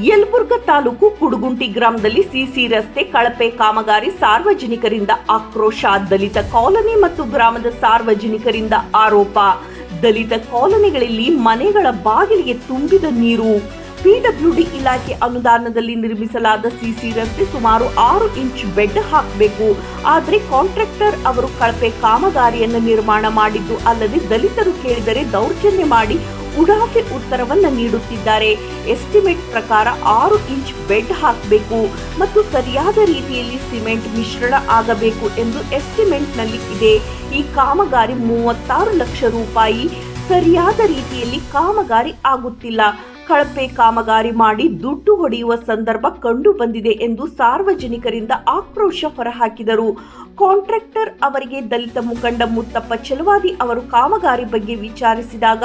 ಯಲಬುರ್ಗಾ ತಾಲೂಕು ಕುಡುಗುಂಟಿ ಗ್ರಾಮದಲ್ಲಿ ಸಿಸಿ ರಸ್ತೆ ಕಳಪೆ ಕಾಮಗಾರಿ, ಸಾರ್ವಜನಿಕರಿಂದ ಆಕ್ರೋಶ. ದಲಿತ ಕಾಲೋನಿ ಮತ್ತು ಗ್ರಾಮದ ಸಾರ್ವಜನಿಕರಿಂದ ಆರೋಪ. ದಲಿತ ಕಾಲೋನಿಗಳಲ್ಲಿ ಮನೆಗಳ ಬಾಗಿಲಿಗೆ ತುಂಬಿದ ನೀರು. ಪಿಡಬ್ಲ್ಯೂಡಿ ಇಲಾಖೆ ಅನುದಾನದಲ್ಲಿ ನಿರ್ಮಿಸಲಾದ ಸಿಸಿ ರಸ್ತೆ ಸುಮಾರು 6 ಇಂಚ್ ಬೆಡ್ ಹಾಕಬೇಕು. ಆದರೆ ಕಾಂಟ್ರಾಕ್ಟರ್ ಅವರು ಕಳಪೆ ಕಾಮಗಾರಿಯನ್ನು ನಿರ್ಮಾಣ ಮಾಡಿದ್ದು ಅಲ್ಲದೆ ದಲಿತರು ಕೇಳಿದರೆ ದೌರ್ಜನ್ಯ ಮಾಡಿ ಉಡಾಫೆ ಉತ್ತರವನ್ನು ನೀಡುತ್ತಿದ್ದಾರೆ. ಎಸ್ಟಿಮೇಟ್ ಪ್ರಕಾರ 6 ಇಂಚ್ ಬೆಡ್ ಹಾಕಬೇಕು ಮತ್ತು ಸರಿಯಾದ ರೀತಿಯಲ್ಲಿ ಸಿಮೆಂಟ್ ಮಿಶ್ರಣ ಆಗಬೇಕು ಎಂದು ಎಸ್ಟಿಮೇಟ್ನಲ್ಲಿ ಇದೆ. ಈ ಕಾಮಗಾರಿ 36 ಲಕ್ಷ ರೂಪಾಯಿ. ಸರಿಯಾದ ರೀತಿಯಲ್ಲಿ ಕಾಮಗಾರಿ ಆಗುತ್ತಿಲ್ಲ. ಕಳಪೆ ಕಾಮಗಾರಿ ಮಾಡಿ ದುಡ್ಡು ಹೊಡೆಯುವ ಸಂದರ್ಭ ಕಂಡು ಬಂದಿದೆ ಎಂದು ಸಾರ್ವಜನಿಕರಿಂದ ಆಕ್ರೋಶ ಹೊರಹಾಕಿದರು. ಕಾಂಟ್ರಾಕ್ಟರ್ ಅವರಿಗೆ ದಲಿತ ಮುಖಂಡ ಮುತ್ತಪ್ಪ ಚಲವಾದಿ ಅವರು ಕಾಮಗಾರಿ ಬಗ್ಗೆ ವಿಚಾರಿಸಿದಾಗ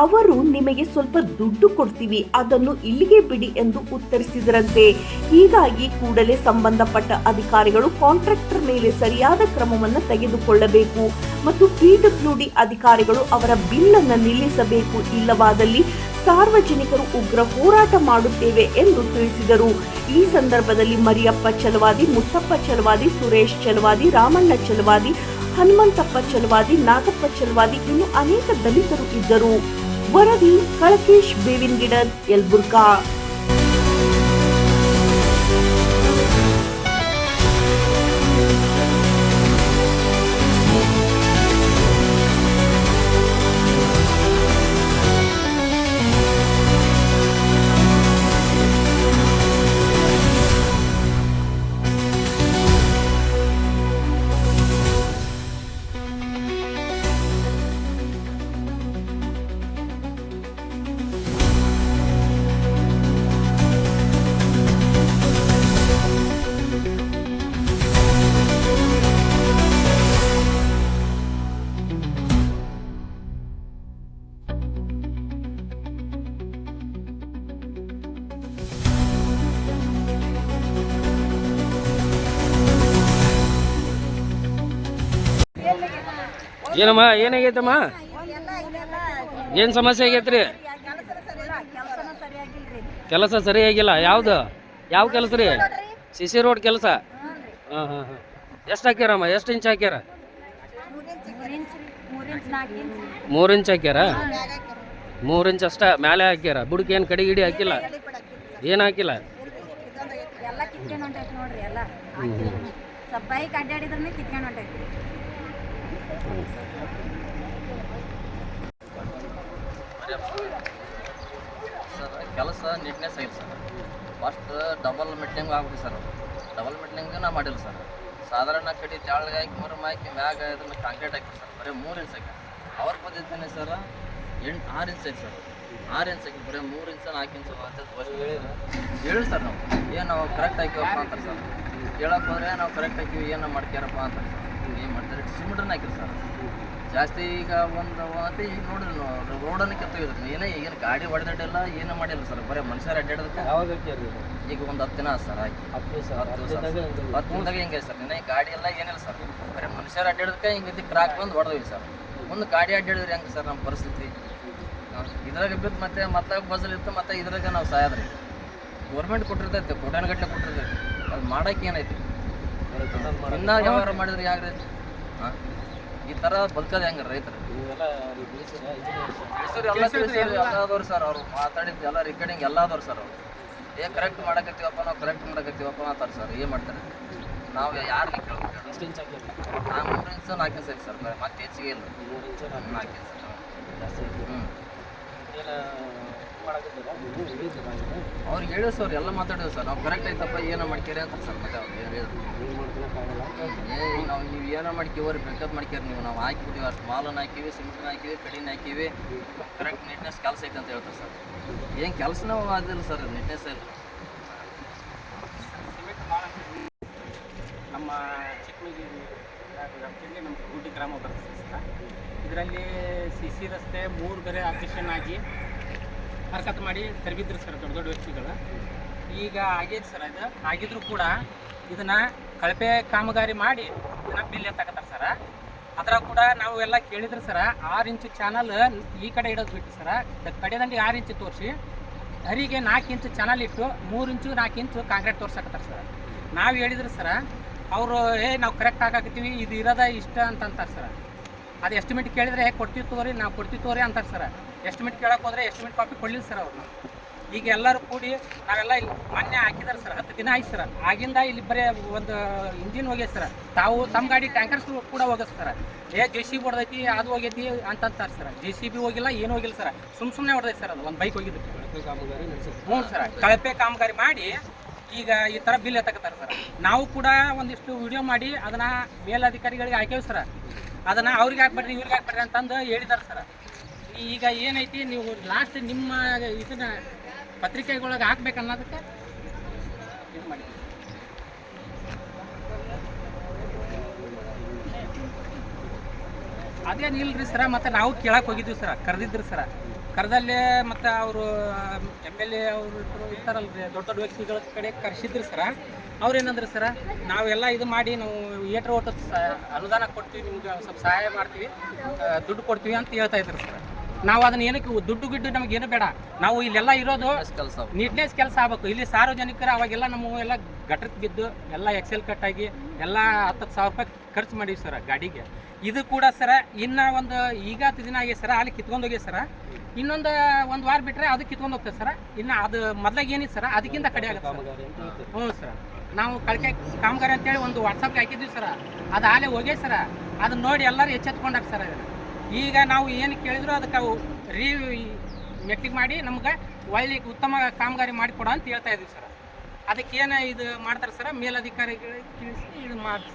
ಅವರು ನಿಮಗೆ ಸ್ವಲ್ಪ ದುಡ್ಡು ಕೊಡ್ತೀವಿ, ಅದನ್ನು ಇಲ್ಲಿಗೆ ಬಿಡಿ ಎಂದು ಉತ್ತರಿಸಿದರಂತೆ. ಹೀಗಾಗಿ ಕೂಡಲೇ ಸಂಬಂಧಪಟ್ಟ ಅಧಿಕಾರಿಗಳು ಕಾಂಟ್ರಾಕ್ಟರ್ ಮೇಲೆ ಸರಿಯಾದ ಕ್ರಮವನ್ನು ತೆಗೆದುಕೊಳ್ಳಬೇಕು ಮತ್ತು ಪಿಡಬ್ಲ್ಯೂಡಿ ಅಧಿಕಾರಿಗಳು ಅವರ ಬಿಲ್ ಅನ್ನು ನಿಲ್ಲಿಸಬೇಕು. ಇಲ್ಲವಾದಲ್ಲಿ ಸಾರ್ವಜನಿಕರು ಉಗ್ರ ಹೋರಾಟ ಮಾಡುತ್ತೇವೆ ಎಂದು ತಿಳಿಸಿದರು. ಈ ಸಂದರ್ಭದಲ್ಲಿ ಮರಿಯಪ್ಪ ಚಲವಾದಿ, ಮುತ್ತಪ್ಪ ಚಲವಾದಿ, ಸುರೇಶ್ ಚಲವಾದಿ, ರಾಮಣ್ಣ ಚಲವಾದಿ, ಹನುಮಂತಪ್ಪ ಚಲವಾದಿ, ನಾಗಪ್ಪ ಚಲವಾದಿ ಇನ್ನು ಅನೇಕ ದಲಿತರು ಇದ್ದರು. ವರದಿ ಕಳಕೇಶ್ ಬೇವಿನಗಿಡದ್, ಯಲಬುರ್ಗಾ. ಏನಮ್ಮ ಏನಾಗೈತಮ್ಮ? ಏನು ಸಮಸ್ಯೆ ಆಗೈತ್ರಿ? ಕೆಲಸ ಸರಿಯಾಗಿಲ್ಲ. ಯಾವ ಕೆಲಸ ರೀ? ಸಿಸಿ ರೋಡ್ ಕೆಲಸ. ಹಾಂ ಹಾಂ ಹಾಂ. ಎಷ್ಟು ಹಾಕ್ಯಾರಮ್ಮ? ಎಷ್ಟು ಇಂಚ್ ಹಾಕ್ಯಾರ? 3 ಇಂಚ್ ಹಾಕ್ಯಾರ. 3 ಇಂಚ್ ಅಷ್ಟ ಮೇಲೆ ಹಾಕ್ಯಾರ. ಬುಡಕ್ಕೆ ಏನು ಕಡೆ ಗಿಡಿ ಹಾಕಿಲ್ಲ? ಏನು ಹಾಕಿಲ್ಲ? ಸರ್ ಕೆಲಸ ನೀಟ್ನೆಸ್ ಐತೆ ಸರ್. ಫಸ್ಟ್ ಡಬಲ್ ಮೆಟ್ಲಿಂಗ್ ಆಗ್ಬಿಟ್ಟು ಸರ್. ಡಬಲ್ ಮೆಟ್ಲಿಂಗ್ ನಾ ಮಾಡಿಲ್ಲ ಸರ್. ಸಾಧಾರಣ ಕಡೆ ತೆಳಗೆ ಹಾಕಿ ಮರಮ್ ಹಾಕಿ ಮ್ಯಾಗ ಅದನ್ನು ಕಾಂಕ್ರೀಟ್ ಹಾಕಿ ಸರ್. ಬರೀ 3 ಇಂಚ್ ಹಾಕಿ. ಅವ್ರ ಪದ್ಧತಿನೇ ಸರ್ 6 ಇಂಚ್ ಐತೆ ಸರ್. 6 ಇಂಚ್ ಹಾಕಿ ಬರೀ 3 ಇಂಚ್ 4 ಇಂಚ್ ಅಂತ ಹೇಳಿ ಸರ್. ನಾವು ಕರೆಕ್ಟ್ ಹಾಕಿವಪ್ಪ ಅಂತಾರೆ ಸರ್. ಕೇಳಕ್ಕೆ ಹೋದರೆ ನಾವು ಕರೆಕ್ಟ್ ಹಾಕಿವಿ, ಏನೋ ಮಾಡ್ಕ್ಯಾರಪ್ಪ ಅಂತಾರೆ ಸರ್. ಏನು ಮಾಡ್ತಾರೆ? ಸಿಮೆಂಟನ್ನು ಹಾಕಿರಿ ಸರ್ ಜಾಸ್ತಿ. ಈಗ ಮತ್ತೆ ಈಗ ನೋಡಿರಿ ರೋಡನ್ನು ಕೆತ್ತೋಗಿದ್ರು. ಈಗೇನು ಗಾಡಿ ಹೊಡೆದಿಲ್ಲ, ಏನೂ ಮಾಡಿಲ್ಲ ಸರ್. ಬರೀ ಮನುಷ್ಯರು ಅಡ್ಡಾಡೋದಕ್ಕೆ ಈಗ ಒಂದು 10 ದಿನ ಸರ್ ಹಾಕಿ 10 ದಿನದಾಗ ಹಿಂಗೆ ಸರ್. ಗಾಡಿ ಎಲ್ಲ ಏನಿಲ್ಲ ಸರ್. ಬರೀ ಮನುಷ್ಯರು ಅಡ್ಡಾಡೋದಕ್ಕೆ ಹಿಂಗೆ ಕ್ರಾಕ್ ಬಂದು ಹೊಡೆದ್ವಿ ಸರ್. ಒಂದು ಗಾಡಿ ಅಡ್ಡಾಡಿದ್ರೆ ಹೆಂಗೆ ಸರ್ ನಮ್ಮ ಪರಿಸ್ಥಿತಿ? ಇದ್ರಾಗ ಬಿದ್ದು ಮತ್ತೆ ಬಜಲ್ ಇತ್ತು, ಮತ್ತೆ ಇದ್ರಾಗ ನಾವು ಸಾಯೋದ್ರಿ. ಗೌರ್ಮೆಂಟ್ ಕೊಟ್ಟಿರ್ತೈತೆ, ಕೋಟ್ಯಾನುಗಟ್ಟಲೆ ಕೊಟ್ಟಿರ್ತೈತೆ. ಅದು ಮಾಡೋಕೆ ಏನೈತಿ? ಇನ್ನೂ ವ್ಯವಹಾರ ಮಾಡಿದ್ರೆ ಯಾಕೆ ಹಾಂ ಈ ಥರ ಬದುಕೋದು ಹೆಂಗೆ ರೈತರು? ಎಲ್ಲದವ್ರು ಸರ್. ಅವ್ರು ಮಾತಾಡಿದ್ದು ಎಲ್ಲ ರೆಕಾರ್ಡಿಂಗ್ ಎಲ್ಲದವ್ರು ಸರ್. ಅವ್ರು ಕರೆಕ್ಟ್ ಮಾಡಕತ್ತೀವಪ್ಪ, ನಾವು ಕರೆಕ್ಟ್ ಮಾಡಕತ್ತೀವಪ್ಪ ಅಂತಾರೆ ಸರ್. ಏನು ಮಾಡ್ತಾರೆ? ನಾವು ಯಾರಿಗೆ ಕೇಳ್ಬೇಕು? ನಾನು 3 ಇಂಚ್ 4 ಇಂಚ್ ಐತೆ ಸರ್. ಮತ್ತೆ ಹೆಚ್ಚಿಗೆ ಇಲ್ಲ. 4 ಇಂಚ್ ಅವ್ರಿಗೆ ಹೇಳಿ ಸರ್. ಎಲ್ಲ ಮಾತಾಡಿದ್ರು ಸರ್. ನಾವು ಕರೆಕ್ಟ್ ಐತಪ್ಪ, ಏನೋ ಮಾಡ್ಕ್ಯಾರಿ ಅಂತ ಸರ್. ಮತ್ತೆ ಅವ್ರು ಹೇಳಿದ್ರು ನಾವು ನೀವು ಏನೋ ಮಾಡ್ಕೀವ್ರಿ, ಬ್ರೇಕಪ್ ಮಾಡ್ಕ್ಯಾರ ನೀವು. ನಾವು ಹಾಕಿಬಿಟ್ಟಿವಿ, ಅಷ್ಟು ಮಾಲನ್ನು ಹಾಕಿವಿ, ಸಿಮೆಂಟನ್ನು ಹಾಕಿವಿ, ಕಡಿನ ಹಾಕಿವಿ. ಕರೆಕ್ಟ್ ನೀಟ್ನೆಸ್ ಕೆಲಸ ಐತೆ ಅಂತ ಹೇಳ್ತಾರೆ ಸರ್. ಏನು ಕೆಲಸನೂ ಅದಿಲ್ಲ ಸರ್, ನೀಟ್ನೆಸ್ ಇಲ್ಲ. ನಮ್ಮ ಚಿಕ್ಕಮಗಳೂರು ವ್ಯಾಪ್ತಿಯಲ್ಲಿ ನಮ್ಮ ಗುಡ್ಡಿ ಗ್ರಾಮ ಬರ್ತದೆ ಸರ್. ಇದರಲ್ಲಿ ಸಿಸಿ ರಸ್ತೆ 3 ಬೇರೆ ಆಪರೇಷನ್ ಆಗಿ ಹರ್ಕತ್ ಮಾಡಿ ತೆರಗಿದ್ರು ಸರ್ ದೊಡ್ಡ ದೊಡ್ಡ ವ್ಯಕ್ತಿಗಳು. ಈಗ ಆಗೈತೆ ಸರ್. ಅದು ಆಗಿದ್ರು ಕೂಡ ಇದನ್ನು ಕಳಪೆ ಕಾಮಗಾರಿ ಮಾಡಿ ಇದನ್ನು ಬಿಲ್ ಎತ್ತಾಕತ್ತಾರೆ ಸರ. ಅದರ ಕೂಡ ನಾವು ಎಲ್ಲ ಕೇಳಿದ್ರೆ ಸರ 6 ಇಂಚ್ ಚಾನಲ್ ಈ ಕಡೆ ಇಡೋದು ಬಿಟ್ಟು ಸರ ಕಡೆದಂಡಿ 6 ಇಂಚ್ ತೋರಿಸಿ ಹರಿಗೆ 4 ಇಂಚು ಚಾನಲ್ ಇಟ್ಟು 3 ಇಂಚು 4 ಇಂಚು ಕಾಂಕ್ರೀಟ್ ತೋರ್ಸಕತ್ತಾರೆ ಸರ್. ನಾವು ಹೇಳಿದ್ರು ಸರ ಅವರು ನಾವು ಕರೆಕ್ಟ್ ಆಗಾಕತ್ತೀವಿ, ಇದು ಇರೋದ ಇಷ್ಟ ಅಂತಾರೆ ಸರ್. ಅದು ಎಸ್ಟಿಮೇಟ್ ಕೇಳಿದ್ರೆ ಕೊಡ್ತೀವಿ ತೋರಿ, ನಾವು ಕೊಡ್ತೀವಿ ತೋರಿ ಅಂತಾರೆ ಸರ್. ಎಸ್ಟಿಮೇಟ್ ಕೇಳಕ್ಕೆ ಹೋದ್ರೆ ಎಸ್ಟಿಮೇಟ್ ಕಾಪಿ ಕೊಡಲಿಲ್ಲ ಸರ್ ಅವ್ರನ್ನ. ಈಗ ಎಲ್ಲರೂ ಕೂಡಿ ನಾವೆಲ್ಲ ಇಲ್ಲಿ ಮೊನ್ನೆ ಹಾಕಿದಾರೆ ಸರ್, 10 ದಿನ ಆಯ್ತು ಸರ್. ಆಗಿಂದ ಇಲ್ಲಿ ಬರೀ ಒಂದು ಇಂಜಿನ್ ಹೋಗ್ಯದ ಸರ್. ತಾವು ತಮ್ಮ ಗಾಡಿ ಟ್ಯಾಂಕರ್ಸ್ ಕೂಡ ಹೋಗತ್ತೆ ಸರ್. JCB ಹೊಡೆದೈತಿ, ಅದು ಹೋಗೈತಿ ಅಂತಾರೆ ಸರ್. JCB ಹೋಗಿಲ್ಲ, ಏನು ಹೋಗಿಲ್ಲ ಸರ್, ಸುಮ್ಮನೆ ಹೊಡೆದೈತಿ ಸರ್. ಅದು ಒಂದು ಬೈಕ್ ಹೋಗಿದ್ದು. ಹ್ಞೂ ಸರ್, ಕಳಪೆ ಕಾಮಗಾರಿ ಮಾಡಿ ಈಗ ಈ ಥರ ಬಿಲ್ ಎತ್ತಕತ್ತಾರೆ ಸರ್. ನಾವು ಕೂಡ ಒಂದಿಷ್ಟು ವಿಡಿಯೋ ಮಾಡಿ ಅದನ್ನು ಮೇಲಧಿಕಾರಿಗಳಿಗೆ ಹಾಕ್ಯೇವೆ ಸರ್. ಅದನ್ನು ಅವ್ರಿಗೆ ಹಾಕ್ಬೇಡ್ರಿ ಇವ್ರಿಗೆ ಹಾಕ್ಬೇಡ್ರಿ ಅಂತಂದು ಹೇಳಿದ್ದಾರೆ ಸರ್. ಈಗ ಏನೈತಿ, ನೀವು ಲಾಸ್ಟ್ ನಿಮ್ಮ ಇದನ್ನ ಪತ್ರಿಕೆಗಳೊಳಗೆ ಹಾಕ್ಬೇಕು ಅನ್ನೋದಕ್ಕೆ ಇದು ಮಾಡಿ. ಅದೇನಿಲ್ರಿ ಸರ. ಮತ್ತು ನಾವು ಕೇಳಕ್ಕೆ ಹೋಗಿದ್ವಿ ಸರ, ಕರೆದಿದ್ರು ಸರ. ಕರೆದಲ್ಲೇ ಮತ್ತು ಅವರು MLA ಅವರು ಇರ್ತಾರಲ್ರಿ, ದೊಡ್ಡ ದೊಡ್ಡ ವ್ಯಕ್ತಿಗಳ ಕಡೆ ಕರೆಸಿದ್ರು ಸರ. ಅವ್ರೇನಂದ್ರೆ ಸರ, ನಾವೆಲ್ಲ ಇದು ಮಾಡಿ ನಾವು ಏಟ್ರ ಓಟದ ಅನುದಾನ ಕೊಡ್ತೀವಿ, ನಿಮ್ಗೆ ಸ್ವಲ್ಪ ಸಹಾಯ ಮಾಡ್ತೀವಿ, ದುಡ್ಡು ಕೊಡ್ತೀವಿ ಅಂತ ಹೇಳ್ತಾ ಇದ್ರು ಸರ್. ನಾವು ಅದನ್ನ ಏನಕ್ಕೆ ದುಡ್ಡು ಗಿಡ್ಡು ನಮಗೇನು ಬೇಡ, ನಾವು ಇಲ್ಲೆಲ್ಲ ಇರೋದು ನೀಟ್ನೆಸ್ ಕೆಲಸ ಆಗ್ಬೇಕು. ಇಲ್ಲಿ ಸಾರ್ವಜನಿಕರು ಅವಾಗೆಲ್ಲ ನಮ್ಮ ಎಲ್ಲ ಗಟ್ರಕ್ಕೆ ಬಿದ್ದು ಎಲ್ಲ ಎಕ್ಸೆಲ್ ಕಟ್ಟಾಗಿ ಎಲ್ಲ 10,000 ರೂಪಾಯಿ ಖರ್ಚು ಮಾಡೀವಿ ಸರ ಗಾಡಿಗೆ. ಇದು ಕೂಡ ಸರ ಇನ್ನು ಒಂದು ಈಗ 10 ದಿನ ಆಗಿದೆ ಸರ, ಅಲ್ಲಿ ಕಿತ್ಕೊಂಡು ಹೋಗಿ ಸರ. ಇನ್ನೊಂದು 1 ವಾರ ಬಿಟ್ಟರೆ ಅದು ಕಿತ್ಕೊಂಡು ಹೋಗ್ತದೆ ಸರ. ಇನ್ನು ಅದು ಮೊದಲಾಗ ಏನಿದೆ ಸರ ಅದಕ್ಕಿಂತ ಕಡೆ ಆಗುತ್ತೆ. ಹ್ಞೂ ಸರ್, ನಾವು ಕಳಕೆ ಕಾಮಗಾರಿ ಅಂತೇಳಿ ಒಂದು ವಾಟ್ಸಪ್ಗೆ ಹಾಕಿದ್ವಿ ಸರ. ಅದು ಆಲೇ ಹೋಗೇ ಸರ. ಅದನ್ನ ನೋಡಿ ಎಲ್ಲರೂ ಎಚ್ಚೆತ್ಕೊಂಡಾಗ ಸರ. ಈಗ ನಾವು ಏನು ಕೇಳಿದ್ರು ಅದಕ್ಕೆ ಮೆಟ್ಟಿಗೆ ಮಾಡಿ ನಮ್ಗೆ ಒಳ್ಳೆ ಉತ್ತಮ ಕಾಮಗಾರಿ ಮಾಡಿಕೊಡ ಅಂತ ಹೇಳ್ತಾ ಇದ್ದೀವಿ ಸರ್. ಅದಕ್ಕೇನು ಇದು ಮಾಡ್ತಾರೆ ಸರ, ಮೇಲಧಿಕಾರಿಗಳಿಗೆ ತಿಳಿಸಿ ಇದು ಮಾಡಿ